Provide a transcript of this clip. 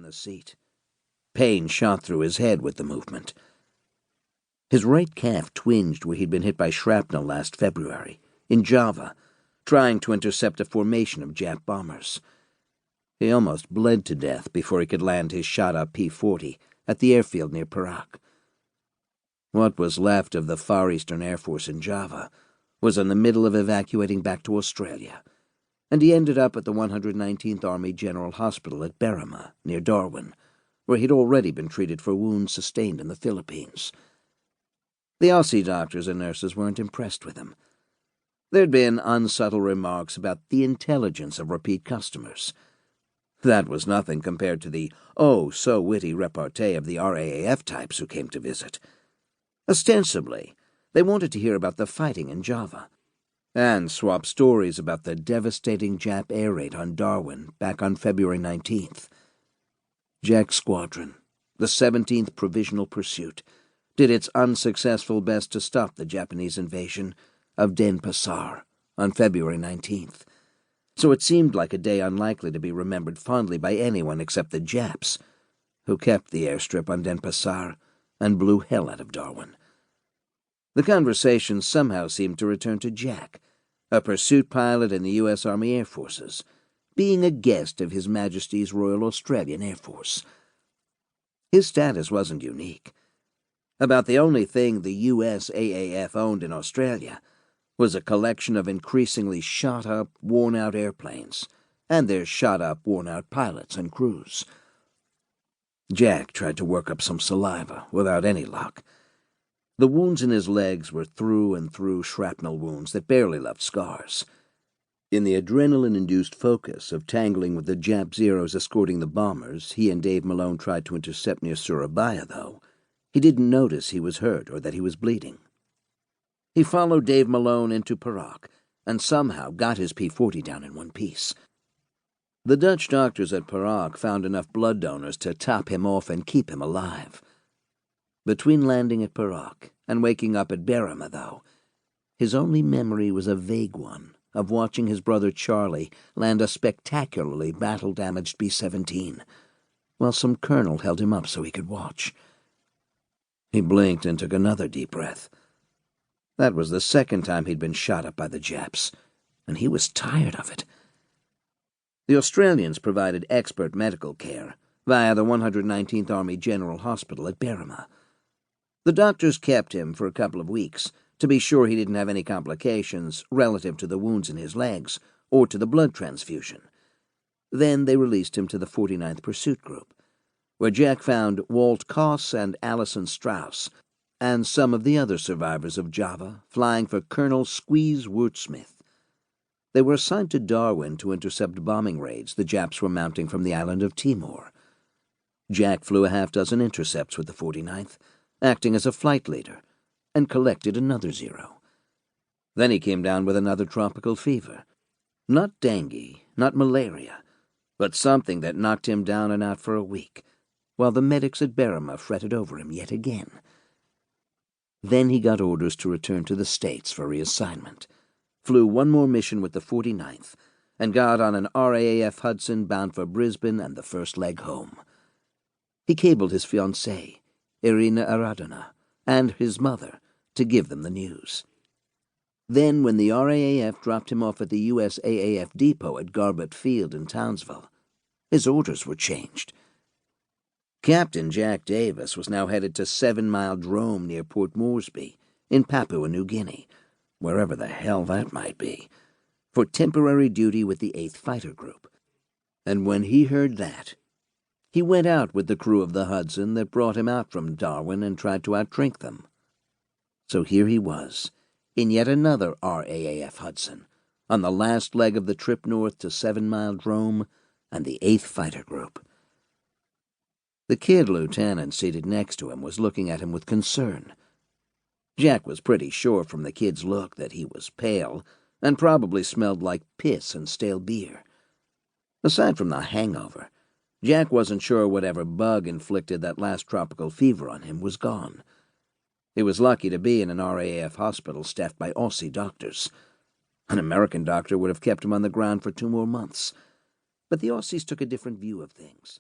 the seat. Pain shot through his head with the movement. His right calf twinged where he'd been hit by shrapnel last February, in Java, trying to intercept a formation of Jap bombers. He almost bled to death before he could land his shot-up P-40 at the airfield near Perak. What was left of the Far Eastern Air Force in Java was in the middle of evacuating back to Australia, and he ended up at the 119th Army General Hospital at Berrima, near Darwin, where he'd already been treated for wounds sustained in the Philippines. The Aussie doctors and nurses weren't impressed with him. There'd been unsubtle remarks about the intelligence of repeat customers. That was nothing compared to the oh-so-witty repartee of the RAAF types who came to visit. Ostensibly, they wanted to hear about the fighting in Java, and swap stories about the devastating Jap air raid on Darwin back on February 19th. Jack's squadron, the 17th Provisional Pursuit, did its unsuccessful best to stop the Japanese invasion of Denpasar on February 19th, so it seemed like a day unlikely to be remembered fondly by anyone except the Japs, who kept the airstrip on Denpasar and blew hell out of Darwin. The conversation somehow seemed to return to Jack, a pursuit pilot in the U.S. Army Air Forces, being a guest of His Majesty's Royal Australian Air Force. His status wasn't unique. About the only thing the U.S. AAF owned in Australia was a collection of increasingly shot-up, worn-out airplanes, and their shot-up, worn-out pilots and crews. Jack tried to work up some saliva without any luck. The wounds in his legs were through and through shrapnel wounds that barely left scars. In the adrenaline-induced focus of tangling with the Jap Zeros escorting the bombers he and Dave Malone tried to intercept near Surabaya, though, he didn't notice he was hurt or that he was bleeding. He followed Dave Malone into Perak and somehow got his P-40 down in one piece. The Dutch doctors at Perak found enough blood donors to top him off and keep him alive. Between landing at Perak and waking up at Berrima, though, his only memory was a vague one of watching his brother Charlie land a spectacularly battle-damaged B-17, while some colonel held him up so he could watch. He blinked and took another deep breath. That was the second time he'd been shot up by the Japs, and he was tired of it. The Australians provided expert medical care via the 119th Army General Hospital at Berrima. The doctors kept him for a couple of weeks to be sure he didn't have any complications relative to the wounds in his legs or to the blood transfusion. Then they released him to the 49th Pursuit Group, where Jack found Walt Koss and Alison Strauss and some of the other survivors of Java flying for Colonel Squeeze Wurtsmith. They were assigned to Darwin to intercept bombing raids the Japs were mounting from the island of Timor. Jack flew a half-dozen intercepts with the 49th, acting as a flight leader, and collected another 0. Then he came down with another tropical fever. Not dengue, not malaria, but something that knocked him down and out for a week, while the medics at Berrima fretted over him yet again. Then he got orders to return to the States for reassignment, flew one more mission with the 49th, and got on an RAAF Hudson bound for Brisbane and the first leg home. He cabled his fiancée, Irina Ardana, and his mother to give them the news. Then, when the RAAF dropped him off at the US AAF depot at Garbett Field in Townsville, his orders were changed. Captain Jack Davis was now headed to 7 Mile Drome near Port Moresby in Papua New Guinea, wherever the hell that might be, for temporary duty with the 8th Fighter Group. And when he heard that, he went out with the crew of the Hudson that brought him out from Darwin and tried to outdrink them. So here he was, in yet another RAAF Hudson, on the last leg of the trip north to 7 Mile Drome and the 8th Fighter Group. The kid lieutenant seated next to him was looking at him with concern. Jack was pretty sure from the kid's look that he was pale and probably smelled like piss and stale beer. Aside from the hangover, Jack wasn't sure whatever bug inflicted that last tropical fever on him was gone. He was lucky to be in an RAF hospital staffed by Aussie doctors. An American doctor would have kept him on the ground for 2 more months. But the Aussies took a different view of things.